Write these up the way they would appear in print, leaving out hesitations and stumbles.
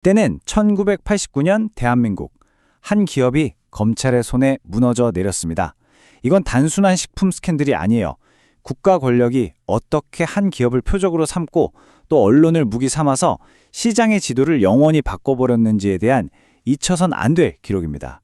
때는 1989년 대한민국. 한 기업이 검찰의 손에 무너져 내렸습니다. 이건 단순한 식품 스캔들이 아니에요. 국가 권력이 어떻게 한 기업을 표적으로 삼고 또 언론을 무기 삼아서 시장의 지도를 영원히 바꿔버렸는지에 대한 잊혀선 안 될 기록입니다.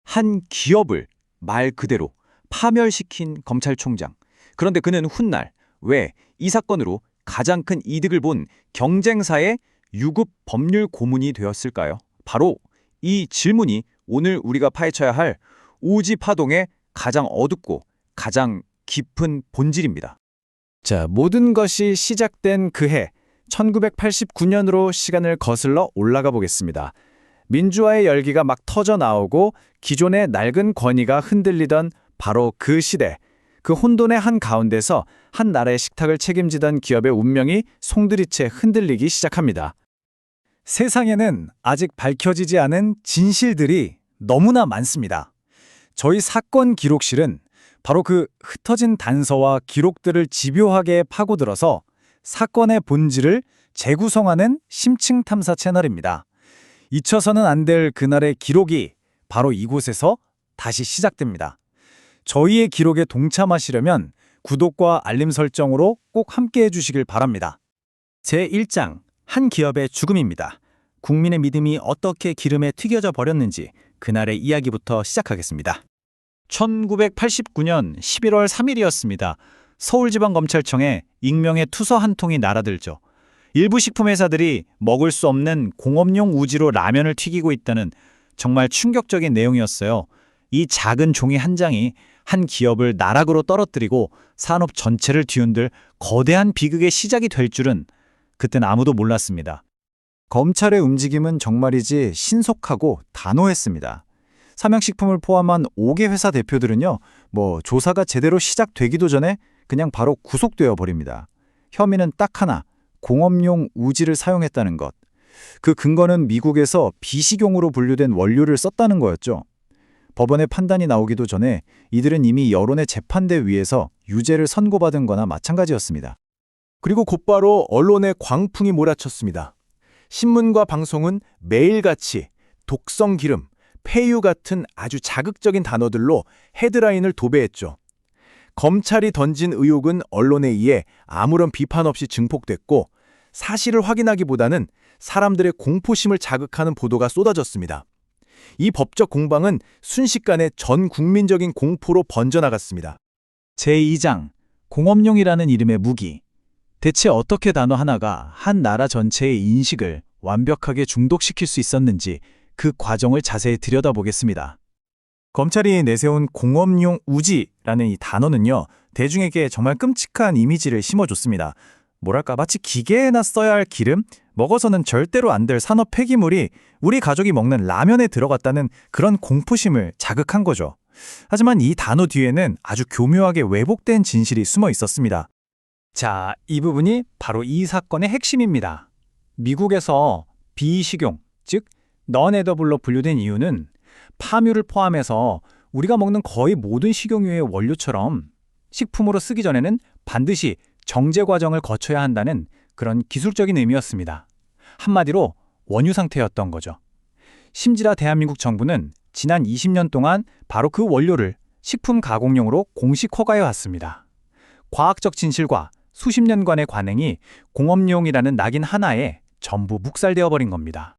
한 기업을 말 그대로 파멸시킨 검찰총장. 그런데 그는 훗날 왜 이 사건으로 가장 큰 이득을 본 경쟁사의 유급 법률 고문이 되었을까요? 바로 이 질문이 오늘 우리가 파헤쳐야 할 우지 파동의 가장 어둡고 가장 깊은 본질입니다. 자, 모든 것이 시작된 그 해 1989년으로 시간을 거슬러 올라가 보겠습니다. 민주화의 열기가 막 터져 나오고 기존의 낡은 권위가 흔들리던 바로 그 시대, 그 혼돈의 한가운데서 한 나라의 식탁을 책임지던 기업의 운명이 송두리째 흔들리기 시작합니다. 세상에는 아직 밝혀지지 않은 진실들이 너무나 많습니다. 저희 사건 기록실은 바로 그 흩어진 단서와 기록들을 집요하게 파고들어서 사건의 본질을 재구성하는 심층 탐사 채널입니다. 잊혀서는 안 될 그날의 기록이 바로 이곳에서 다시 시작됩니다. 저희의 기록에 동참하시려면 구독과 알림 설정으로 꼭 함께해 주시길 바랍니다. 제1장, 한 기업의 죽음입니다. 국민의 믿음이 어떻게 기름에 튀겨져 버렸는지 그날의 이야기부터 시작하겠습니다. 1989년 11월 3일이었습니다. 서울지방검찰청에 익명의 투서 한 통이 날아들죠. 일부 식품회사들이 먹을 수 없는 공업용 우지로 라면을 튀기고 있다는 정말 충격적인 내용이었어요. 이 작은 종이 한 장이 한 기업을 나락으로 떨어뜨리고 산업 전체를 뒤흔들 거대한 비극의 시작이 될 줄은 그땐 아무도 몰랐습니다. 검찰의 움직임은 정말이지 신속하고 단호했습니다. 삼양식품을 포함한 5개 회사 대표들은요, 조사가 제대로 시작되기도 전에 그냥 바로 구속되어 버립니다. 혐의는 딱 하나, 공업용 우지를 사용했다는 것. 그 근거는 미국에서 비식용으로 분류된 원료를 썼다는 거였죠. 법원의 판단이 나오기도 전에 이들은 이미 여론의 재판대 위에서 유죄를 선고받은 거나 마찬가지였습니다. 그리고 곧바로 언론에 광풍이 몰아쳤습니다. 신문과 방송은 매일같이 독성 기름, 폐유 같은 아주 자극적인 단어들로 헤드라인을 도배했죠. 검찰이 던진 의혹은 언론에 의해 아무런 비판 없이 증폭됐고 사실을 확인하기보다는 사람들의 공포심을 자극하는 보도가 쏟아졌습니다. 이 법적 공방은 순식간에 전 국민적인 공포로 번져나갔습니다. 제2장, 공업용이라는 이름의 무기. 대체 어떻게 단어 하나가 한 나라 전체의 인식을 완벽하게 중독시킬 수 있었는지 그 과정을 자세히 들여다보겠습니다. 검찰이 내세운 공업용 우지라는 이 단어는요, 대중에게 정말 끔찍한 이미지를 심어줬습니다. 뭐랄까, 마치 기계에나 써야 할 기름? 먹어서는 절대로 안 될 산업 폐기물이 우리 가족이 먹는 라면에 들어갔다는 그런 공포심을 자극한 거죠. 하지만 이 단어 뒤에는 아주 교묘하게 왜곡된 진실이 숨어 있었습니다. 자, 이 부분이 바로 이 사건의 핵심입니다. 미국에서 비식용, 즉 non-edible로 분류된 이유는 파묘를 포함해서 우리가 먹는 거의 모든 식용유의 원료처럼 식품으로 쓰기 전에는 반드시 정제 과정을 거쳐야 한다는 그런 기술적인 의미였습니다. 한마디로 원유 상태였던 거죠. 심지어 대한민국 정부는 지난 20년 동안 바로 그 원료를 식품 가공용으로 공식 허가해 왔습니다. 과학적 진실과 수십 년간의 관행이 공업용이라는 낙인 하나에 전부 묵살되어 버린 겁니다.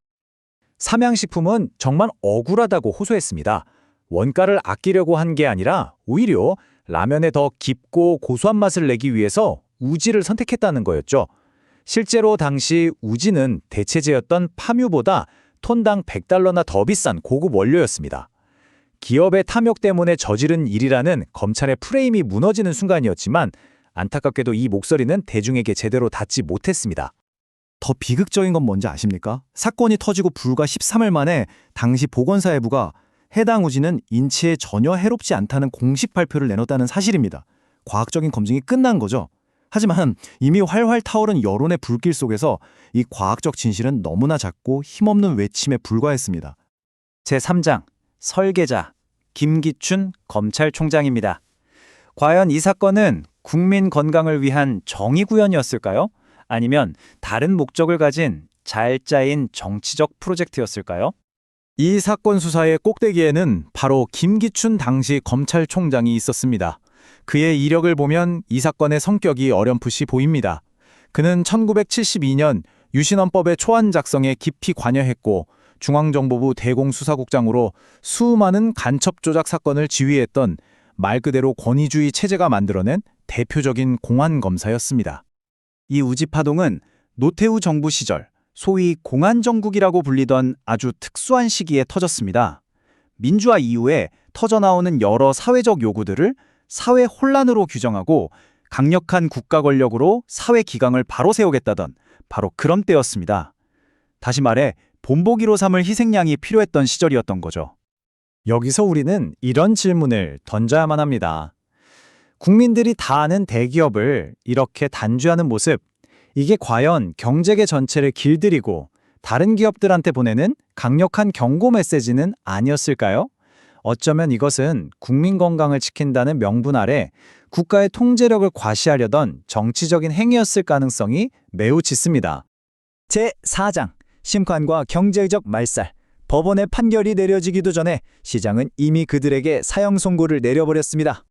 삼양식품은 정말 억울하다고 호소했습니다. 원가를 아끼려고 한 게 아니라 오히려 라면에 더 깊고 고소한 맛을 내기 위해서 우지를 선택했다는 거였죠. 실제로 당시 우지는 대체제였던 파뮤보다 톤당 $100나 더 비싼 고급 원료였습니다. 기업의 탐욕 때문에 저지른 일이라는 검찰의 프레임이 무너지는 순간이었지만 안타깝게도 이 목소리는 대중에게 제대로 닿지 못했습니다. 더 비극적인 건 뭔지 아십니까? 사건이 터지고 불과 13일 만에 당시 보건사회부가 해당 우지는 인체에 전혀 해롭지 않다는 공식 발표를 내놨다는 사실입니다. 과학적인 검증이 끝난 거죠. 하지만 이미 활활 타오른 여론의 불길 속에서 이 과학적 진실은 너무나 작고 힘없는 외침에 불과했습니다. 제3장, 설계자, 김기춘 검찰총장입니다. 과연 이 사건은 국민 건강을 위한 정의 구현이었을까요? 아니면 다른 목적을 가진 잘 짜인 정치적 프로젝트였을까요? 이 사건 수사의 꼭대기에는 바로 김기춘 당시 검찰총장이 있었습니다. 그의 이력을 보면 이 사건의 성격이 어렴풋이 보입니다. 그는 1972년 유신헌법의 초안 작성에 깊이 관여했고 중앙정보부 대공수사국장으로 수많은 간첩 조작 사건을 지휘했던 말 그대로 권위주의 체제가 만들어낸 대표적인 공안검사였습니다. 이 우지파동은 노태우 정부 시절 소위 공안정국이라고 불리던 아주 특수한 시기에 터졌습니다. 민주화 이후에 터져나오는 여러 사회적 요구들을 사회 혼란으로 규정하고 강력한 국가 권력으로 사회 기강을 바로 세우겠다던 바로 그런 때였습니다. 다시 말해 본보기로 삼을 희생양이 필요했던 시절이었던 거죠. 여기서 우리는 이런 질문을 던져야만 합니다. 국민들이 다 아는 대기업을 이렇게 단죄하는 모습, 이게 과연 경제계 전체를 길들이고 다른 기업들한테 보내는 강력한 경고 메시지는 아니었을까요? 어쩌면 이것은 국민 건강을 지킨다는 명분 아래 국가의 통제력을 과시하려던 정치적인 행위였을 가능성이 매우 짙습니다. 제4장 심판과 경제적 말살. 법원의 판결이 내려지기도 전에 시장은 이미 그들에게 사형 선고를 내려버렸습니다.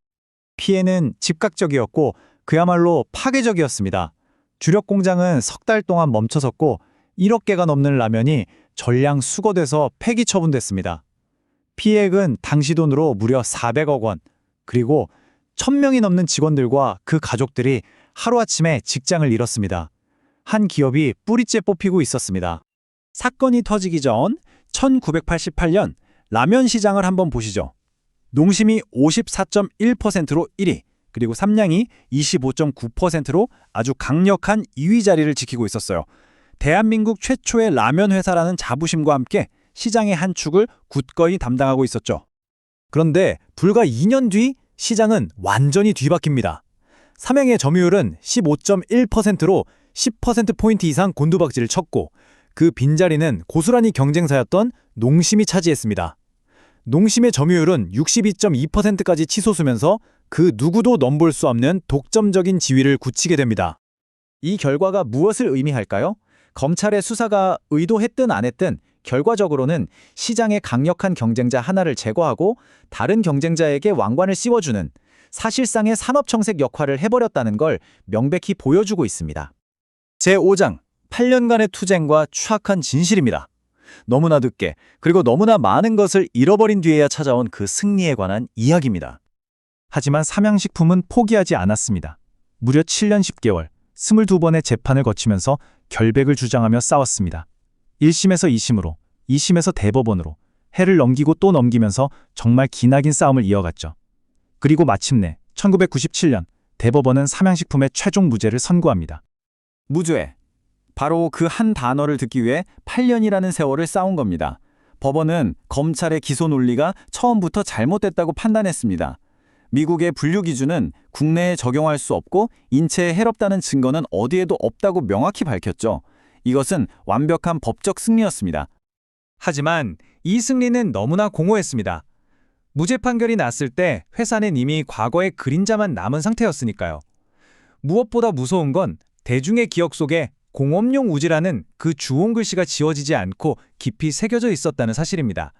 피해는 즉각적이었고 그야말로 파괴적이었습니다. 주력 공장은 석 달 동안 멈춰섰고 1억 개가 넘는 라면이 전량 수거돼서 폐기 처분됐습니다. 피해액은 당시 돈으로 무려 400억 원, 그리고 1000명이 넘는 직원들과 그 가족들이 하루아침에 직장을 잃었습니다. 한 기업이 뿌리째 뽑히고 있었습니다. 사건이 터지기 전 1988년 라면 시장을 한번 보시죠. 농심이 54.1%로 1위, 그리고 삼양이 25.9%로 아주 강력한 2위 자리를 지키고 있었어요. 대한민국 최초의 라면 회사라는 자부심과 함께 시장의 한 축을 굳건히 담당하고 있었죠. 그런데 불과 2년 뒤 시장은 완전히 뒤바뀝니다. 삼양의 점유율은 15.1%로 10%포인트 이상 곤두박질을 쳤고 그 빈자리는 고스란히 경쟁사였던 농심이 차지했습니다. 농심의 점유율은 62.2%까지 치솟으면서 그 누구도 넘볼 수 없는 독점적인 지위를 굳히게 됩니다. 이 결과가 무엇을 의미할까요? 검찰의 수사가 의도했든 안 했든 결과적으로는 시장의 강력한 경쟁자 하나를 제거하고 다른 경쟁자에게 왕관을 씌워주는 사실상의 산업청색 역할을 해버렸다는 걸 명백히 보여주고 있습니다. 제5장 8년간의 투쟁과 추악한 진실입니다. 너무나 늦게 그리고 너무나 많은 것을 잃어버린 뒤에야 찾아온 그 승리에 관한 이야기입니다. 하지만 삼양식품은 포기하지 않았습니다. 무려 7년 10개월, 22번의 재판을 거치면서 결백을 주장하며 싸웠습니다. 1심에서 2심으로, 2심에서 대법원으로 해를 넘기고 또 넘기면서 정말 기나긴 싸움을 이어갔죠. 그리고 마침내 1997년 대법원은 삼양식품의 최종 무죄를 선고합니다. 무죄. 바로 그 한 단어를 듣기 위해 8년이라는 세월을 쌓은 겁니다. 법원은 검찰의 기소 논리가 처음부터 잘못됐다고 판단했습니다. 미국의 분류 기준은 국내에 적용할 수 없고 인체에 해롭다는 증거는 어디에도 없다고 명확히 밝혔죠. 이것은 완벽한 법적 승리였습니다. 하지만 이 승리는 너무나 공허했습니다. 무죄 판결이 났을 때 회사는 이미 과거의 그림자만 남은 상태였으니까요. 무엇보다 무서운 건 대중의 기억 속에 공업용 우지라는 그 주홍 글씨가 지워지지 않고 깊이 새겨져 있었다는 사실입니다.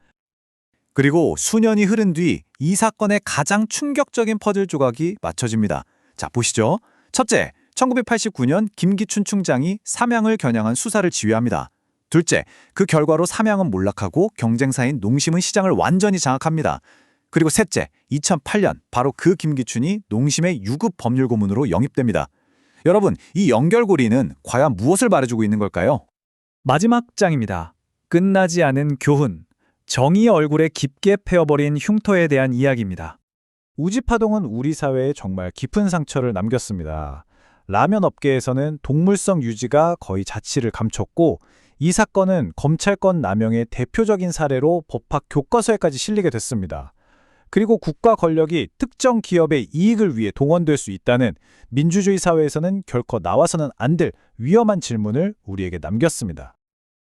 그리고 수년이 흐른 뒤 이 사건의 가장 충격적인 퍼즐 조각이 맞춰집니다. 자, 보시죠. 첫째, 1989년 김기춘 총장이 삼양을 겨냥한 수사를 지휘합니다. 둘째, 그 결과로 삼양은 몰락하고 경쟁사인 농심은 시장을 완전히 장악합니다. 그리고 셋째, 2008년 바로 그 김기춘이 농심의 유급 법률 고문으로 영입됩니다. 여러분, 이 연결고리는 과연 무엇을 말해주고 있는 걸까요? 마지막 장입니다. 끝나지 않은 교훈. 정의의 얼굴에 깊게 패어버린 흉터에 대한 이야기입니다. 우지파동은 우리 사회에 정말 깊은 상처를 남겼습니다. 라면 업계에서는 동물성 유지가 거의 자취를 감췄고 이 사건은 검찰권 남용의 대표적인 사례로 법학 교과서에까지 실리게 됐습니다. 그리고 국가 권력이 특정 기업의 이익을 위해 동원될 수 있다는 민주주의 사회에서는 결코 나와서는 안 될 위험한 질문을 우리에게 남겼습니다.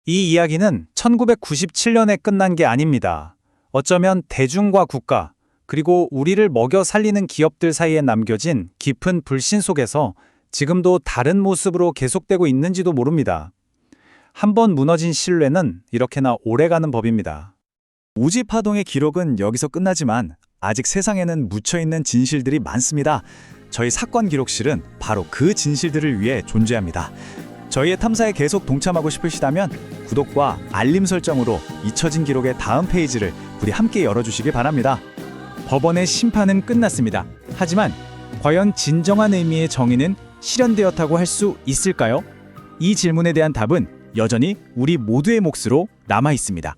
이 이야기는 1997년에 끝난 게 아닙니다. 어쩌면 대중과 국가, 그리고 우리를 먹여 살리는 기업들 사이에 남겨진 깊은 불신 속에서 지금도 다른 모습으로 계속되고 있는지도 모릅니다. 한번 무너진 신뢰는 이렇게나 오래가는 법입니다. 오지 파동의 기록은 여기서 끝나지만 아직 세상에는 묻혀있는 진실들이 많습니다. 저희 사건 기록실은 바로 그 진실들을 위해 존재합니다. 저희의 탐사에 계속 동참하고 싶으시다면 구독과 알림 설정으로 잊혀진 기록의 다음 페이지를 부디 함께 열어주시기 바랍니다. 법원의 심판은 끝났습니다. 하지만 과연 진정한 의미의 정의는 실현되었다고 할 수 있을까요? 이 질문에 대한 답은 여전히 우리 모두의 몫으로 남아 있습니다.